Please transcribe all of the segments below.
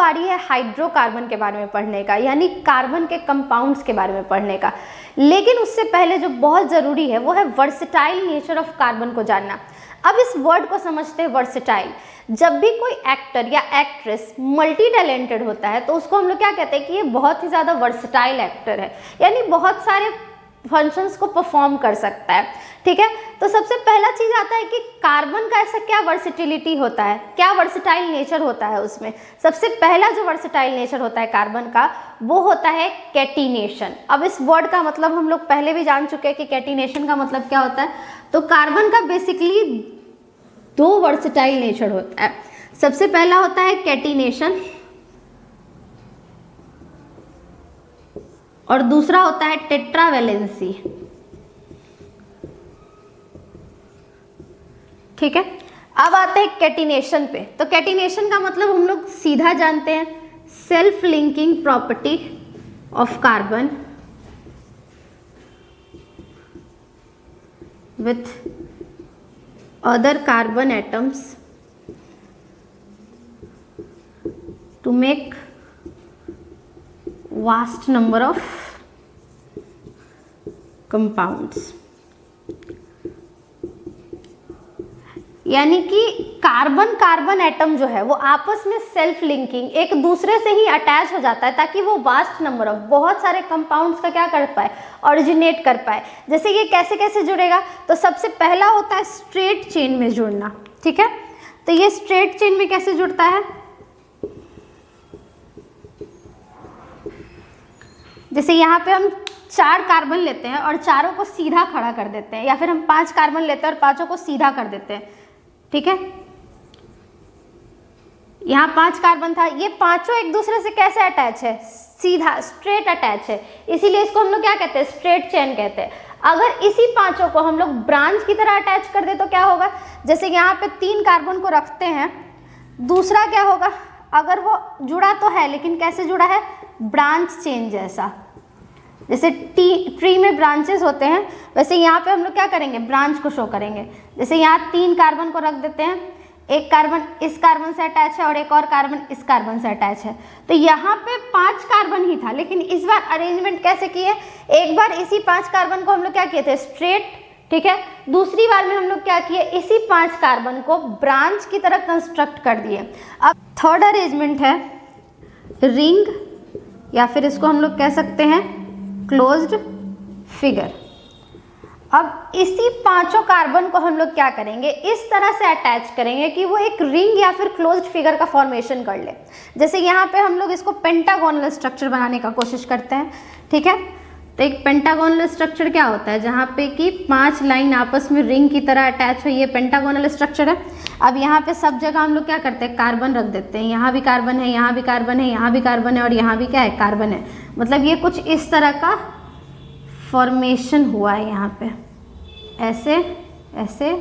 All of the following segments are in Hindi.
बारी है हाइड्रोकार्बन के बारे में पढ़ने का, यानी कार्बन के कंपाउंड्स के बारे में पढ़ने का। लेकिन उससे पहले जो बहुत ज़रूरी है वो है वर्सेटाइल नेचर ऑफ कार्बन को जानना। अब इस वर्ड को समझते हैं, वर्सेटाइल। जब भी कोई एक्टर या एक्ट्रेस मल्टी टैलेंटेड होता है तो उसको हम लोग क्या कहते हैं कि ये बहुत ही ज़्यादा वर्सेटाइल एक्टर है, यानी बहुत सारे फंक्शंस को परफॉर्म कर सकता है। ठीक है, तो सबसे पहला चीज आता है कि कार्बन का ऐसा क्या वर्सिटिलिटी होता है, क्या वर्सेटाइल नेचर होता है उसमें। सबसे पहला जो वर्सेटाइल नेचर होता है कार्बन का वो होता है कैटिनेशन। अब इस वर्ड का मतलब हम लोग पहले भी जान चुके हैं कि कैटिनेशन का मतलब क्या होता है। तो कार्बन का बेसिकली दो वर्सेटाइल नेचर होता है। सबसे पहला होता है कैटिनेशन और दूसरा होता है टेट्रावैलेंसी। ठीक है, अब आते हैं कैटिनेशन पे। तो कैटिनेशन का मतलब हम लोग सीधा जानते हैं, self linking property of carbon with other carbon atoms to make vast number of compounds. यानी कि कार्बन कार्बन एटम जो है वो आपस में सेल्फ लिंकिंग एक दूसरे से ही अटैच हो जाता है ताकि वो वास्ट नंबर ऑफ बहुत सारे कंपाउंड्स का क्या कर पाए, ओरिजिनेट कर पाए। जैसे ये कैसे कैसे जुड़ेगा, तो सबसे पहला होता है स्ट्रेट चेन में जुड़ना। ठीक है, तो ये स्ट्रेट चेन में कैसे जुड़ता है, जैसे यहाँ पे हम 4 कार्बन लेते हैं और चारों को सीधा खड़ा कर देते हैं, या फिर हम 5 कार्बन लेते हैं और पांचों को सीधा कर देते हैं। ठीक है, यहाँ 5 कार्बन था, ये पांचों एक दूसरे से कैसे अटैच है, सीधा स्ट्रेट अटैच है, इसीलिए इसको हम लोग क्या कहते हैं, स्ट्रेट चेन कहते हैं। अगर इसी पांचों को हम लोग ब्रांच की तरह अटैच कर दे तो क्या होगा, जैसे यहाँ पे 3 कार्बन को रखते हैं, दूसरा क्या होगा, अगर वो जुड़ा तो है लेकिन कैसे जुड़ा है, ब्रांच चेन जैसा। जैसे ट्री में ब्रांचेस होते हैं वैसे यहाँ पे हम लोग क्या करेंगे, ब्रांच को शो करेंगे। जैसे यहाँ 3 कार्बन को रख देते हैं, एक कार्बन इस कार्बन से अटैच है और एक और कार्बन इस कार्बन से अटैच है, तो यहाँ पे 5 कार्बन ही था, लेकिन इस बार अरेंजमेंट कैसे किए, एक बार इसी 5 कार्बन को हम लोग क्या किए थे, स्ट्रेट। ठीक है, दूसरी बार में हम लोग क्या किए, इसी 5 कार्बन को ब्रांच की तरह कंस्ट्रक्ट कर दिए। अब थर्ड अरेंजमेंट है रिंग, या फिर इसको हम लोग कह सकते हैं क्लोज्ड फिगर। अब इसी पांचों कार्बन को हम लोग क्या करेंगे, इस तरह से अटैच करेंगे कि वो एक रिंग या फिर क्लोज्ड फिगर का फॉर्मेशन कर ले। जैसे यहाँ पे हम लोग इसको पेंटागोनल स्ट्रक्चर बनाने का कोशिश करते हैं। ठीक है, तो एक पेंटागोनल स्ट्रक्चर क्या होता है, जहाँ पे कि 5 लाइन आपस में रिंग की तरह अटैच हो, ये पेंटागोनल स्ट्रक्चर है। अब यहाँ पे सब जगह हम लोग क्या करते हैं, कार्बन रख देते हैं, यहाँ भी कार्बन है, यहाँ भी कार्बन है, यहाँ भी कार्बन है और यहाँ भी क्या है, कार्बन है। मतलब ये कुछ इस तरह का फॉर्मेशन हुआ है यहाँ पे, ऐसे ऐसे,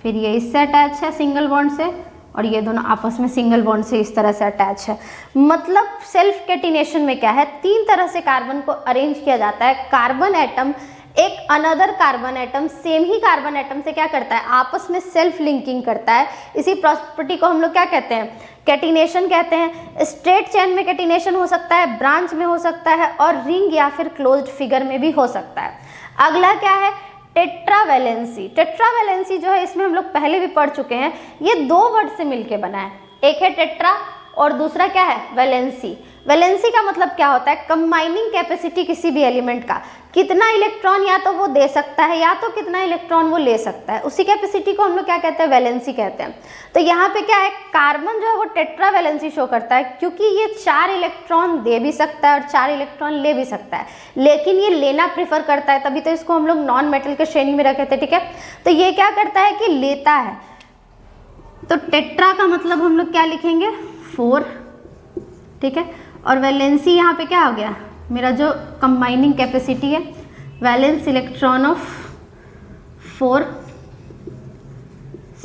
फिर ये इससे अटैच है सिंगल बॉन्ड से, और ये दोनों आपस में सिंगल बॉन्ड से इस तरह से अटैच है। मतलब सेल्फ कैटिनेशन में क्या है, 3 तरह से कार्बन को अरेंज किया जाता है। कार्बन एटम एक अनदर कार्बन एटम, सेम ही कार्बन एटम से क्या करता है, आपस में सेल्फ लिंकिंग करता है। इसी प्रॉपर्टी को हम लोग क्या कहते हैं, कैटिनेशन कहते हैं। स्ट्रेट चेन में कैटिनेशन हो सकता है, ब्रांच में हो सकता है, और रिंग या फिर क्लोज्ड फिगर में भी हो सकता है। अगला क्या है, टेट्रावैलेंसी। टेट्रावैलेंसी जो है इसमें हम लोग पहले भी पढ़ चुके हैं, ये 2 वर्ड से मिलके बना है, एक है टेट्रा और दूसरा क्या है, वैलेंसी। वैलेंसी का मतलब क्या होता है, कंबाइनिंग कैपेसिटी किसी भी एलिमेंट का, कितना इलेक्ट्रॉन या तो वो दे सकता है या तो कितना इलेक्ट्रॉन वो ले सकता है, उसी कैपेसिटी को हम लोग क्या कहते हैं, वैलेंसी कहते हैं। तो यहाँ पे क्या है, कार्बन जो है वो टेट्रा वैलेंसी शो करता है, क्योंकि ये 4 इलेक्ट्रॉन दे भी सकता है और 4 इलेक्ट्रॉन ले भी सकता है, लेकिन ये लेना प्रेफर करता है, तभी तो इसको हम लोग नॉन मेटल के श्रेणी में रखे थे। ठीक है, तो ये क्या करता है कि लेता है, तो टेट्रा का मतलब हम लोग क्या लिखेंगे, 4। ठीक है, और वैलेंसी यहाँ पे क्या हो गया, मेरा जो कंबाइनिंग कैपेसिटी है, valence electron of 4,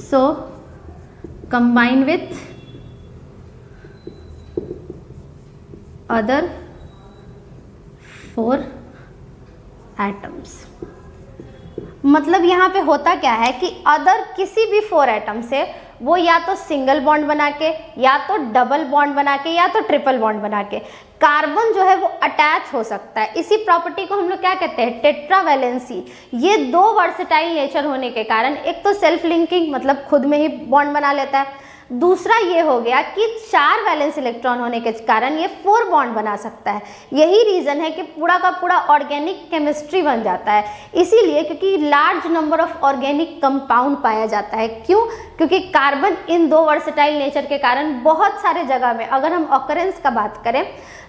so combine with other 4 atoms. मतलब यहाँ पे होता क्या है कि अदर किसी भी 4 एटम से वो या तो सिंगल बॉन्ड बना के, या तो डबल बॉन्ड बना के, या तो ट्रिपल बॉन्ड बना के कार्बन जो है वो अटैच हो सकता है। इसी प्रॉपर्टी को हम लोग क्या कहते हैं, टेट्रावैलेंसी। ये दो वर्सेटाइल नेचर होने के कारण, एक तो सेल्फ लिंकिंग मतलब खुद में ही बॉन्ड बना लेता है, दूसरा ये हो गया कि 4 वैलेंस इलेक्ट्रॉन होने के कारण ये 4 बॉन्ड बना सकता है। यही रीज़न है कि पूरा का पूरा ऑर्गेनिक केमिस्ट्री बन जाता है, इसीलिए क्योंकि large number of organic compound पाया जाता है। क्यों? क्योंकि कार्बन इन दो वर्सेटाइल नेचर के कारण बहुत सारे जगह में, अगर हम ऑकरेंस का बात करें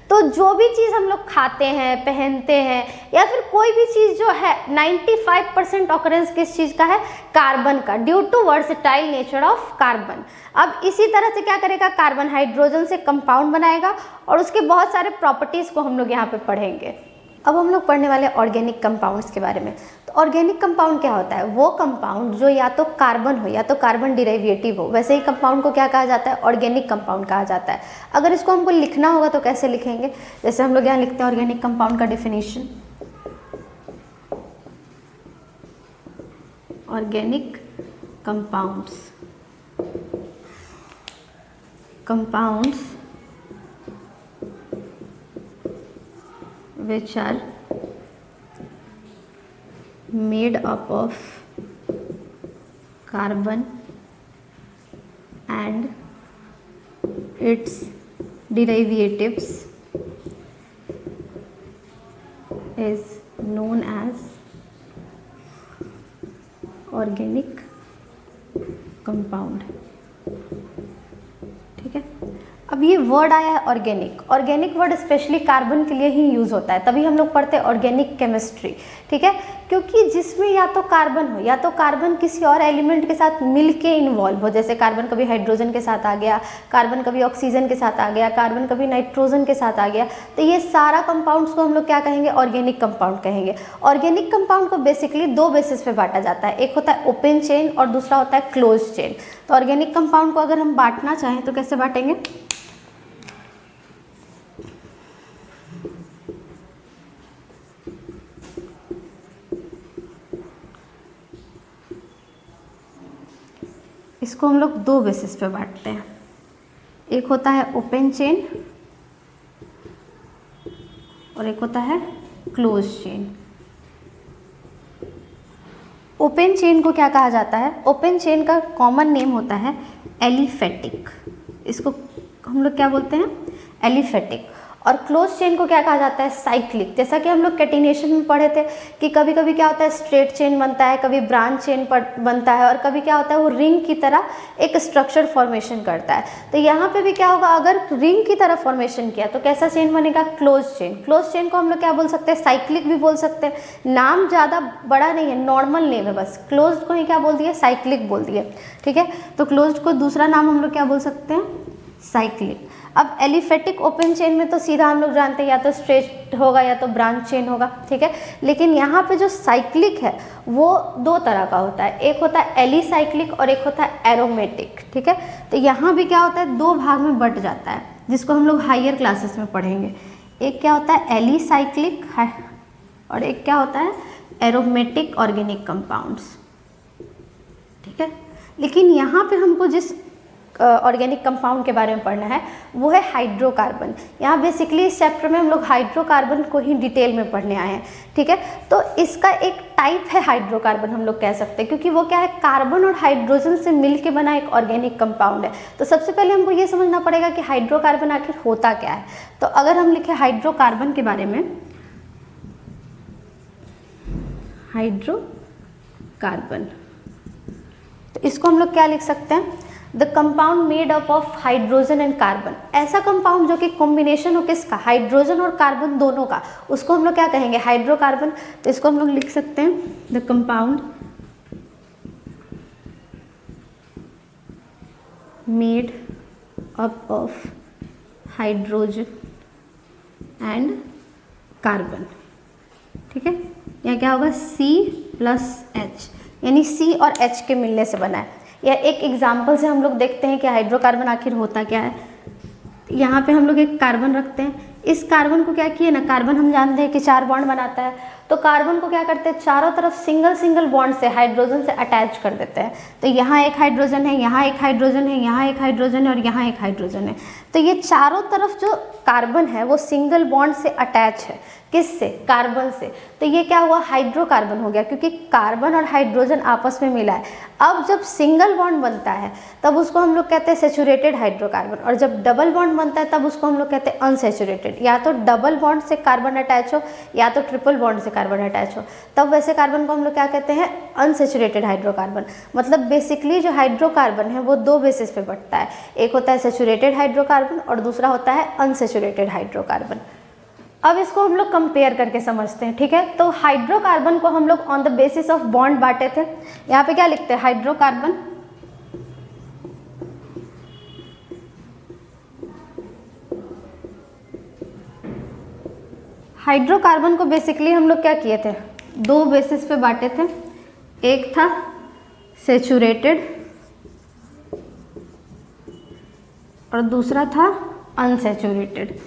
तो जो भी चीज़ हम लोग खाते हैं, पहनते हैं, या फिर कोई भी चीज़ जो है 95% ऑकरेंस किस चीज़ का है, कार्बन का, due to versatile nature of carbon. अब इसी तरह से क्या करेगा, कार्बन हाइड्रोजन से कंपाउंड बनाएगा और उसके बहुत सारे प्रॉपर्टीज़ को हम लोग यहाँ पे पढ़ेंगे। अब हम लोग पढ़ने वाले ऑर्गेनिक कंपाउंड्स के बारे में। तो ऑर्गेनिक कंपाउंड क्या होता है, वो कंपाउंड जो या तो कार्बन हो या तो कार्बन डिराइवेटिव हो, वैसे ही कंपाउंड को क्या कहा जाता है, ऑर्गेनिक कंपाउंड कहा जाता है। अगर इसको हमको लिखना होगा तो कैसे लिखेंगे, जैसे हम लोग यहाँ लिखते हैं ऑर्गेनिक कंपाउंड का definition, organic compounds which are made up of carbon and its derivatives is known as organic compound। ठीक है, अब ये वर्ड आया है organic. Organic word specially carbon के लिए ही यूज़ होता है, तभी हम लोग पढ़ते हैं ऑर्गेनिक केमिस्ट्री। ठीक है, क्योंकि जिसमें या तो कार्बन हो या तो कार्बन किसी और एलिमेंट के साथ मिलके इन्वॉल्व हो, जैसे कार्बन कभी हाइड्रोजन के साथ आ गया, कार्बन कभी ऑक्सीजन के साथ आ गया, कार्बन कभी नाइट्रोजन के साथ आ गया, तो ये सारा कंपाउंड्स को हम लोग क्या कहेंगे, ऑर्गेनिक कंपाउंड कहेंगे। ऑर्गेनिक कंपाउंड को बेसिकली दो बेसिस पे बांटा जाता है, एक होता है ओपन चेन और दूसरा होता है क्लोज चेन। तो ऑर्गेनिक कंपाउंड को अगर हम बांटना चाहें तो कैसे बांटेंगे, इसको हम लोग दो बेसिस पे बांटते हैं, एक होता है ओपन चेन और एक होता है क्लोज चेन। ओपन चेन को क्या कहा जाता है, ओपन चेन का कॉमन नेम होता है एलिफेटिक, इसको हम लोग क्या बोलते हैं, एलिफेटिक। और क्लोज चेन को क्या कहा जाता है, साइक्लिक। जैसा कि हम लोग कैटिनेशन में पढ़े थे कि कभी कभी क्या होता है स्ट्रेट चेन बनता है, कभी ब्रांच चेन बनता है, और कभी क्या होता है वो रिंग की तरह एक स्ट्रक्चर फॉर्मेशन करता है। तो यहाँ पे भी क्या होगा, अगर रिंग की तरह फॉर्मेशन किया तो कैसा चेन बनेगा, क्लोज चेन। क्लोज चेन को हम लोग क्या बोल सकते हैं, साइक्लिक भी बोल सकते हैं। नाम ज़्यादा बड़ा नहीं है, नॉर्मल नेम है, बस क्लोज को ही क्या बोल दिए, साइक्लिक बोल दिए। ठीक है, तो क्लोज को दूसरा नाम हम लोग क्या बोल सकते हैं, साइक्लिक। अब एलिफेटिक ओपन चेन में तो सीधा हम लोग जानते हैं या तो स्ट्रेट होगा या तो ब्रांच चेन होगा। ठीक है, लेकिन यहाँ पे जो साइक्लिक है वो दो तरह का होता है, एक होता है एलिसाइक्लिक और एक होता है एरोमेटिक। ठीक है, तो यहाँ भी क्या होता है, दो भाग में बट जाता है, जिसको हम लोग हायर क्लासेस में पढ़ेंगे। एक क्या होता है एलिसाइक्लिक और एक क्या होता है एरोमेटिक ऑर्गेनिक कंपाउंड्स। ठीक है, लेकिन यहाँ पे हमको जिस ऑर्गेनिक कंपाउंड के बारे में पढ़ना है वो है हाइड्रोकार्बन। यहाँ बेसिकली इस चैप्टर में हम लोग हाइड्रोकार्बन को ही डिटेल में पढ़ने आए हैं। ठीक है, तो इसका एक टाइप है हाइड्रोकार्बन हम लोग कह सकते हैं, क्योंकि वो क्या है, कार्बन और हाइड्रोजन से मिल के बना एक ऑर्गेनिक कंपाउंड है। तो सबसे पहले हमको ये समझना पड़ेगा कि हाइड्रोकार्बन आखिर होता क्या है। तो अगर हम लिखे हाइड्रोकार्बन के बारे में, हाइड्रोकार्बन, तो इसको हम लोग क्या लिख सकते हैं, the compound made up of hydrogen and carbon. ऐसा कंपाउंड जो कि कॉम्बिनेशन हो किसका, हाइड्रोजन और कार्बन दोनों का, उसको हम लोग क्या कहेंगे, हाइड्रोकार्बन। तो इसको हम लोग लिख सकते हैं the compound made up of hydrogen and carbon. ठीक है, यहाँ क्या होगा C+H, यानी C और H के मिलने से बना है। या एक एग्जाम्पल से हम लोग देखते हैं कि हाइड्रोकार्बन आखिर होता क्या है। यहाँ पे हम लोग एक कार्बन रखते हैं, इस कार्बन को क्या किए ना, कार्बन हम जानते हैं कि 4 बॉन्ड बनाता है, तो कार्बन को क्या करते हैं, चारों तरफ सिंगल सिंगल बॉन्ड से हाइड्रोजन से अटैच कर देते हैं। तो यहाँ एक हाइड्रोजन है, यहाँ एक हाइड्रोजन है, यहाँ एक हाइड्रोजन है और यहाँ एक हाइड्रोजन है। तो ये चारों तरफ जो कार्बन है वो सिंगल बॉन्ड से अटैच है, किससे, कार्बन से। तो ये क्या हुआ, हाइड्रोकार्बन हो गया, क्योंकि कार्बन और हाइड्रोजन आपस में मिला है। अब जब सिंगल बॉन्ड बनता है तब उसको हम लोग कहते हैं सैचुरेटेड हाइड्रोकार्बन, और जब डबल बॉन्ड बनता है तब उसको हम लोग कहते हैं अनसैचुरेटेड। या तो डबल बॉन्ड से कार्बन अटैच हो या तो ट्रिपल बॉन्ड से कार्बन अटैच हो, तब वैसे कार्बन को हम लोग क्या कहते हैं, अनसैचुरेटेड हाइड्रोकार्बन। मतलब बेसिकली जो हाइड्रोकार्बन है वो दो बेसिस पे बढ़ता है, एक होता है सैचुरेटेड हाइड्रोकार्बन और दूसरा होता है अनसैचुरेटेड हाइड्रोकार्बन। अब इसको हम लोग कंपेयर करके समझते हैं, ठीक है। तो हाइड्रोकार्बन को हम लोग on the basis of bond बांटे थे। यहाँ पे क्या लिखते हैं, हाइड्रोकार्बन हाइड्रोकार्बन को बेसिकली हम लोग क्या किए थे, दो बेसिस पे बांटे थे। एक था सैचुरेटेड और दूसरा था अनसैचुरेटेड।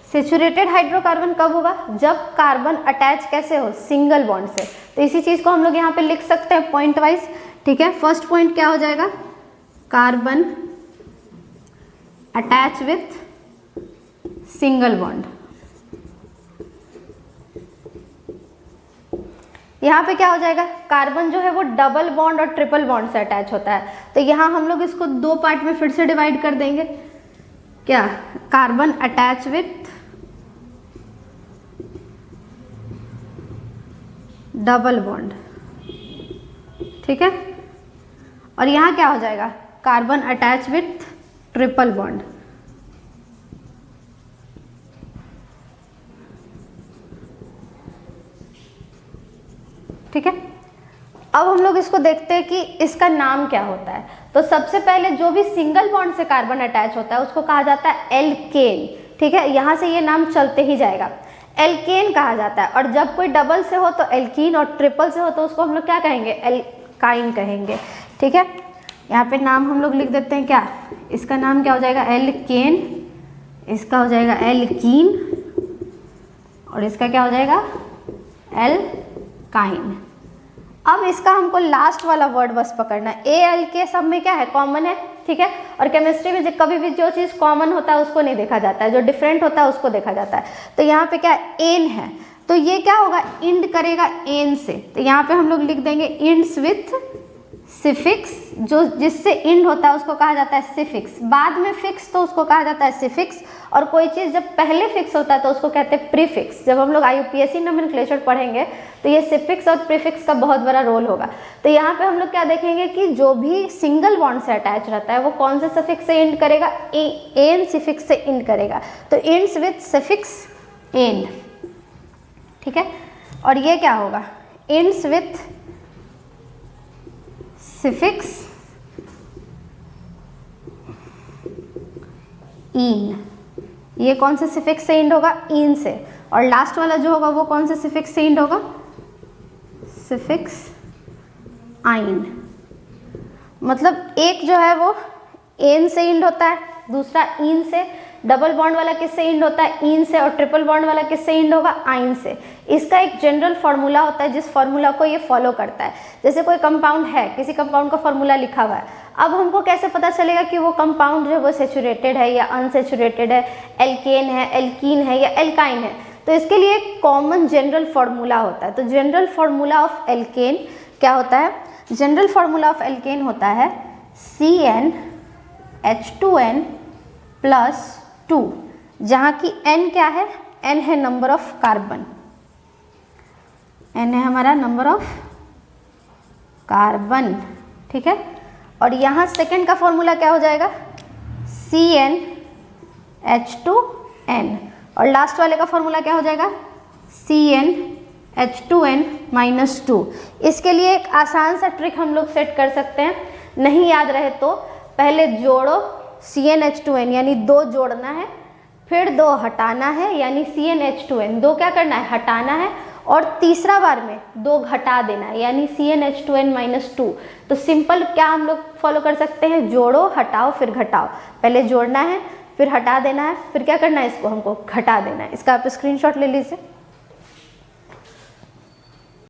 सैचुरेटेड हाइड्रोकार्बन कब होगा, जब कार्बन अटैच कैसे हो, सिंगल बॉन्ड से। तो इसी चीज को हम लोग यहाँ पे लिख सकते हैं पॉइंट वाइज, ठीक है। फर्स्ट पॉइंट क्या हो जाएगा, carbon attach with single bond. यहाँ पे क्या हो जाएगा, कार्बन जो है वो डबल बॉन्ड और ट्रिपल बॉन्ड से अटैच होता है। तो यहाँ हम लोग इसको दो पार्ट में फिर से डिवाइड कर देंगे, क्या, carbon attach with double bond, ठीक है। और यहाँ क्या हो जाएगा, carbon attach with triple bond. ठीक है। अब हम लोग इसको देखते हैं कि इसका नाम क्या होता है। तो सबसे पहले जो भी सिंगल बॉन्ड से कार्बन अटैच होता है उसको कहा जाता है एल्केन, ठीक है। यहाँ से ये नाम चलते ही जाएगा, एल्केन कहा जाता है। और जब कोई डबल से हो तो एल्कीन और ट्रिपल से हो तो उसको हम लोग क्या कहेंगे, एल्काइन कहेंगे, ठीक है। यहाँ पे नाम हम लोग लिख देते हैं, क्या, इसका नाम क्या हो जाएगा, एल्केन, इसका हो जाएगा एल्कीन और इसका क्या हो जाएगा, एल्काइन। अब इसका हमको लास्ट वाला वर्ड बस पकड़ना है। ए एल के सब में क्या है, कॉमन है, ठीक है। और केमिस्ट्री में कभी भी जो चीज़ कॉमन होता है उसको नहीं देखा जाता है, जो डिफरेंट होता है उसको देखा जाता है। तो यहाँ पे क्या है, एन है, तो ये क्या होगा, इंड करेगा एन से। तो यहाँ पे हम लोग लिख देंगे इंड्स विथ सिफिक्स, जो जिससे इंड होता है उसको कहा जाता है सिफिक्स। बाद में फिक्स तो उसको कहा जाता है सिफिक्स। और कोई चीज़ जब पहले फिक्स होता है तो उसको कहते हैं प्रीफिक्स। जब हम लोग IUPAC नोमेनक्लेचर पढ़ेंगे तो ये सिफिक्स और प्रीफिक्स का बहुत बड़ा रोल होगा। तो यहाँ पे हम लोग क्या देखेंगे कि जो भी सिंगल बॉन्ड से अटैच रहता है वो कौन से सफिक्स से इंड करेगा, एन सिफिक्स से इंड करेगा। तो इंड्स विथ सफिक्स एन, ठीक है। और ये क्या होगा, इंड्स विथ सिफिक्स इन, ये कौन से सिफिक्स से इंड होगा, इन से। और लास्ट वाला जो होगा वो कौन से सिफिक्स से इंड होगा, सिफिक्स आइन। मतलब एक जो है वो एन से इंड होता है, दूसरा इन से। डबल बॉन्ड वाला किससे इंड होता है, इन से। और ट्रिपल बॉन्ड वाला किससे इंड होगा, आइन से। इसका एक जनरल फार्मूला होता है जिस फार्मूला को ये फॉलो करता है। जैसे कोई कंपाउंड है, किसी कंपाउंड का फार्मूला लिखा हुआ है, अब हमको कैसे पता चलेगा कि वो कंपाउंड जो है वो सैचुरेटेड है या अनसैचुरेटेड है, एल्केन है, एल्कीन है या एल्काइन है। तो इसके लिए एक कॉमन जनरल फार्मूला होता है। तो जनरल फार्मूला ऑफ एल्केन क्या होता है, जनरल फार्मूला ऑफ एल्केन होता है CnH2n + 2, जहाँ की n क्या है, n है नंबर ऑफ कार्बन, n है हमारा नंबर ऑफ कार्बन, ठीक है। और यहाँ सेकंड का फॉर्मूला क्या हो जाएगा, CnH2n। और लास्ट वाले का फॉर्मूला क्या हो जाएगा, CnH2n - 2। इसके लिए एक आसान सा ट्रिक हम लोग सेट कर सकते हैं, नहीं याद रहे तो पहले जोड़ो CnH2n यानी 2 जोड़ना है, फिर 2 हटाना है यानी CnH2n, 2 क्या करना है, हटाना है, और तीसरा बार में 2 घटा देना है यानी CnH2n - 2। तो सिंपल क्या हम लोग फॉलो कर सकते हैं, जोड़ो, हटाओ, फिर घटाओ। पहले जोड़ना है, फिर हटा देना है, फिर क्या करना है, इसको हमको घटा देना है। इसका आप स्क्रीनशॉट ले लीजिए।